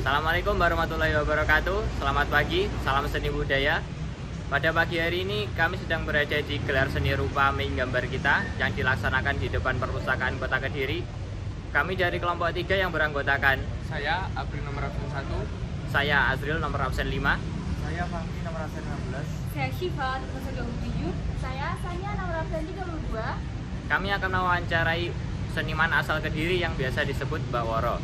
Assalamualaikum warahmatullahi wabarakatuh. Selamat pagi, salam seni budaya. Pada pagi hari ini kami sedang berada di gelar seni rupa main gambar kita yang dilaksanakan di depan perpustakaan Kota Kediri. Kami dari kelompok 3 yang beranggotakan Saya April nomor absen 1. saya Azril nomor absen 5. Saya Fahmi nomor absen 16. Saya Syifa nomor 27. Saya Sanya nomor absen 32. Kami akan mewawancarai seniman asal Kediri yang biasa disebut Mbak Woro.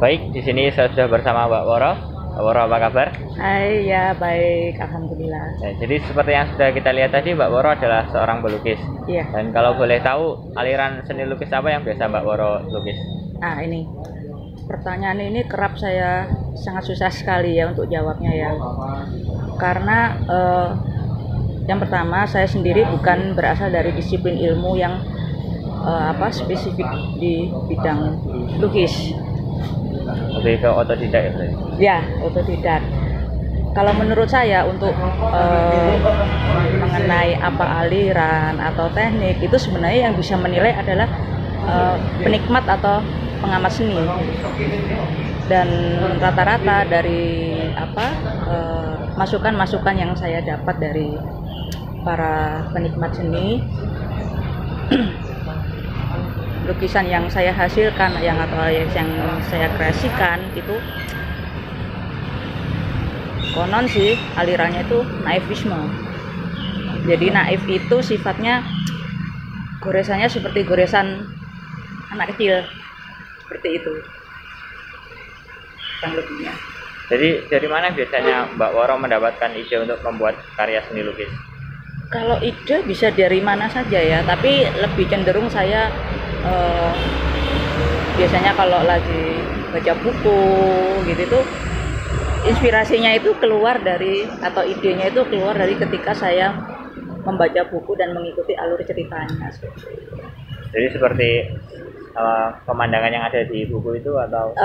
Baik, di sini saya sudah bersama Mbak Woro. Mbak Woro, apa kabar? Hai, ya baik, alhamdulillah. Jadi seperti yang sudah kita lihat tadi, Mbak Woro adalah seorang pelukis. Iya. Dan kalau boleh tahu, aliran seni lukis apa yang biasa Mbak Woro lukis? Nah, ini pertanyaan ini kerap saya sangat susah sekali ya untuk jawabnya ya. Karena yang pertama saya sendiri bukan berasal dari disiplin ilmu yang spesifik di bidang lukis. Lebih ke otodidak ya? Ya, otodidak. Kalau menurut saya untuk mengenai apa aliran atau teknik itu sebenarnya yang bisa menilai adalah penikmat atau pengamat seni. Dan rata-rata dari masukan-masukan yang saya dapat dari para penikmat seni, lukisan yang saya hasilkan yang saya kreasikan itu konon sih alirannya itu naifisme. Jadi naif itu sifatnya goresannya seperti goresan anak kecil, seperti itu kurang lebihnya. Jadi dari mana biasanya Mbak Woro mendapatkan ide untuk membuat karya seni lukis? Kalau ide bisa dari mana saja ya, tapi lebih cenderung saya biasanya kalau lagi baca buku gitu tuh inspirasinya itu keluar dari atau idenya itu keluar dari ketika saya membaca buku dan mengikuti alur ceritanya. Jadi seperti pemandangan yang ada di buku itu atau?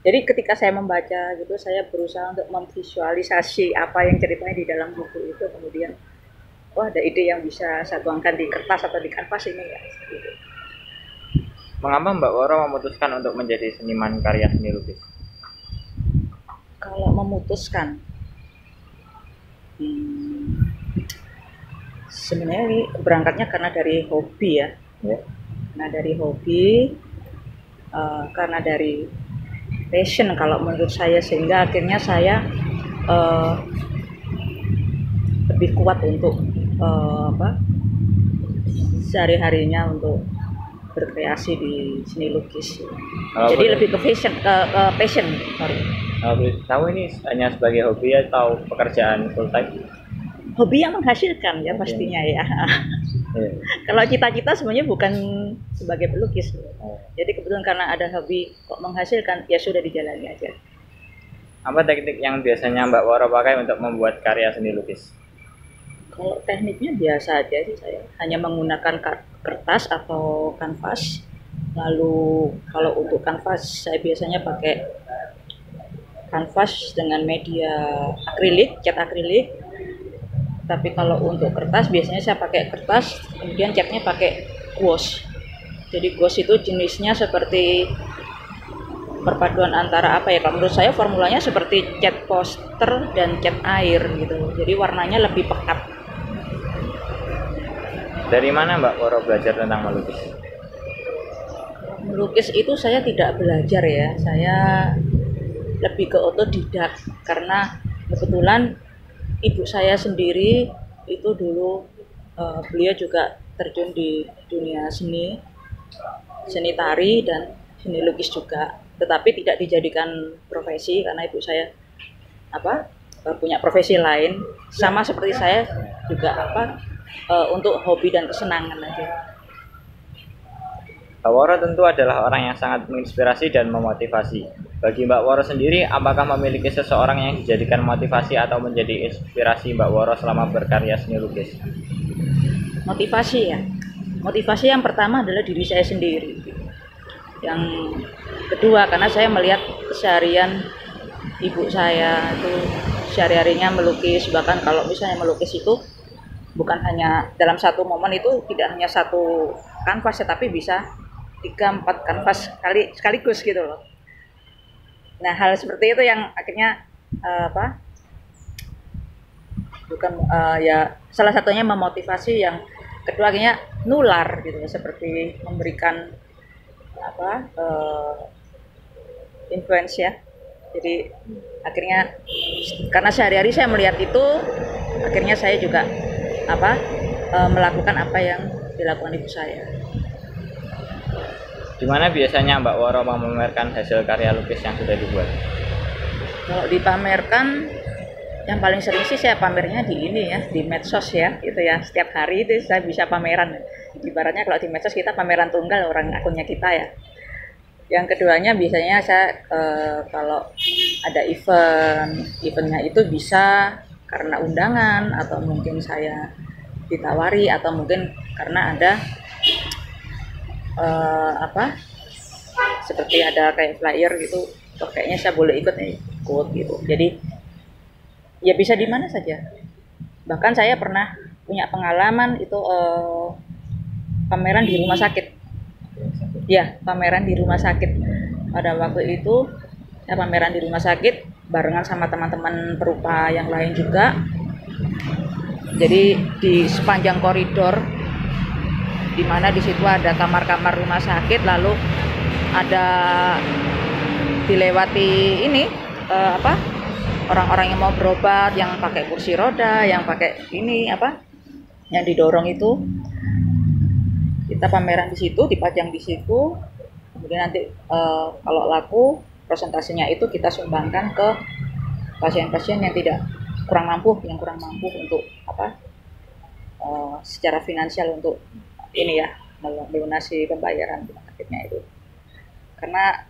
Jadi ketika saya membaca gitu, saya berusaha untuk memvisualisasi apa yang ceritanya di dalam buku itu, kemudian ada ide yang bisa saya tuangkan di kertas atau di kanvas ini ya. Gitu. Mengapa Mbak Woro memutuskan untuk menjadi seniman karya seni lukis? Kalau memutuskan, sebenarnya ini berangkatnya karena dari hobi ya. Karena dari hobi, karena dari passion kalau menurut saya, sehingga akhirnya saya lebih kuat untuk sehari-harinya untuk berkreasi di seni lukis. Jadi lebih ke passion. Tahu ini hanya sebagai hobi atau pekerjaan full time? Hobi yang menghasilkan ya pastinya ya. Kalau cita-cita sebenarnya bukan sebagai pelukis. Jadi kebetulan karena ada hobi kok menghasilkan, ya sudah dijalani aja. Apa teknik yang biasanya Mbak Woro pakai untuk membuat karya seni lukis? Kalau tekniknya biasa aja sih, saya hanya menggunakan kertas atau kanvas. Lalu kalau untuk kanvas saya biasanya pakai kanvas dengan media akrilik, cat akrilik. Tapi kalau untuk kertas biasanya saya pakai kertas, kemudian catnya pakai gouache. Jadi gouache itu jenisnya seperti perpaduan antara kalau menurut saya formulanya seperti cat poster dan cat air gitu. Jadi warnanya lebih pekat. Dari mana Mbak Woro belajar tentang melukis? Melukis itu saya tidak belajar ya, saya lebih ke otodidak karena kebetulan ibu saya sendiri itu dulu beliau juga terjun di dunia seni, seni tari dan seni lukis juga, tetapi tidak dijadikan profesi karena ibu saya punya profesi lain, sama seperti saya juga untuk hobi dan kesenangan aja. Mbak Woro tentu adalah orang yang sangat menginspirasi dan memotivasi. Bagi Mbak Woro sendiri, apakah memiliki seseorang yang dijadikan motivasi atau menjadi inspirasi Mbak Woro selama berkarya seni lukis? Motivasi ya. Motivasi yang pertama adalah diri saya sendiri. Yang kedua karena saya melihat keseharian ibu saya itu sehari-harinya melukis, bahkan kalau misalnya melukis itu bukan hanya dalam satu momen, itu tidak hanya satu kanvas tetapi bisa 3-4 kanvas sekaligus gitu loh. Nah, hal seperti itu yang akhirnya ya salah satunya memotivasi, yang kedua akhirnya nular gitu, seperti memberikan influence ya. Jadi akhirnya karena sehari-hari saya melihat itu, akhirnya saya juga melakukan apa yang dilakukan ibu saya. Di mana biasanya Mbak Woro memamerkan hasil karya lukis yang sudah dibuat? Kalau dipamerkan, yang paling sering sih saya pamernya di ini ya, di medsos ya, gitu ya. Setiap hari itu saya bisa pameran. Ibaratnya kalau di medsos kita pameran tunggal orang akunnya kita ya. Yang keduanya biasanya saya kalau ada eventnya itu bisa karena undangan, atau mungkin saya ditawari, atau mungkin karena ada seperti ada kayak flyer gitu, kayaknya saya boleh ikut gitu. Jadi ya bisa di mana saja. Bahkan saya pernah punya pengalaman itu pameran di rumah sakit. Ya, pameran di rumah sakit. Pada waktu itu saya pameran di rumah sakit barengan sama teman-teman perupa yang lain juga. Jadi di sepanjang koridor, di mana di situ ada kamar-kamar rumah sakit, lalu ada dilewati ini orang-orang yang mau berobat, yang pakai kursi roda, yang pakai ini yang didorong itu. Kita pameran di situ, dipajang di situ. Kemudian nanti kalau laku, presentasinya itu kita sumbangkan ke pasien-pasien yang kurang mampu untuk secara finansial untuk ini ya, melunasi pembayaran rumah sakitnya itu. Karena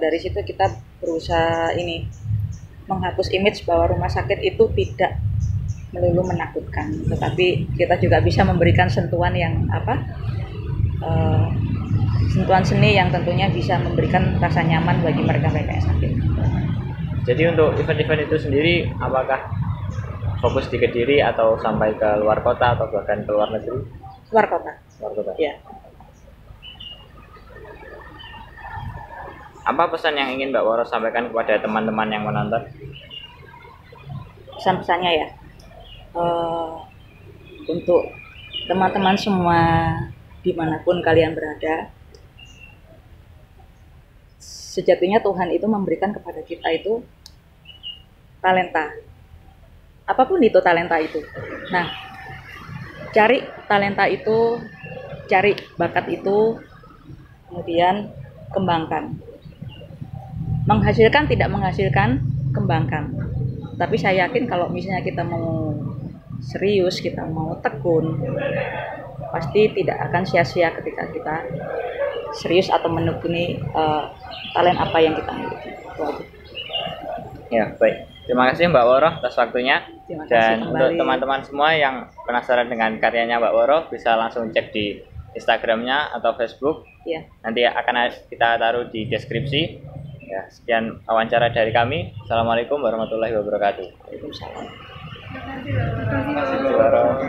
dari situ kita berusaha menghapus image bahwa rumah sakit itu tidak melulu menakutkan, tetapi kita juga bisa memberikan sentuhan yang sentuhan seni yang tentunya bisa memberikan rasa nyaman bagi mereka-mereka yang sakit. Jadi untuk event-event itu sendiri, apakah fokus di Kediri atau sampai ke luar kota atau bahkan ke luar negeri? Luar kota. Luar kota. Ya. Apa pesan yang ingin Mbak Woro sampaikan kepada teman-teman yang menonton? Pesan-pesannya ya, untuk teman-teman semua dimanapun kalian berada, sejatinya Tuhan itu memberikan kepada kita itu talenta. Apapun itu talenta itu. Nah, cari talenta itu, cari bakat itu, kemudian kembangkan. Menghasilkan tidak menghasilkan, kembangkan. Tapi saya yakin kalau misalnya kita mau serius, kita mau tekun, pasti tidak akan sia-sia ketika kita serius atau menekuni talent apa yang kita miliki. Ya, baik. Terima kasih Mbak Woro atas waktunya. Dan untuk teman-teman semua yang penasaran dengan karyanya Mbak Woro, bisa langsung cek di Instagramnya atau Facebook. Ya. Nanti akan kita taruh di deskripsi. Ya, sekian wawancara dari kami. Assalamualaikum warahmatullahi wabarakatuh. Waalaikumsalam. Terima kasih, Mbak Woro.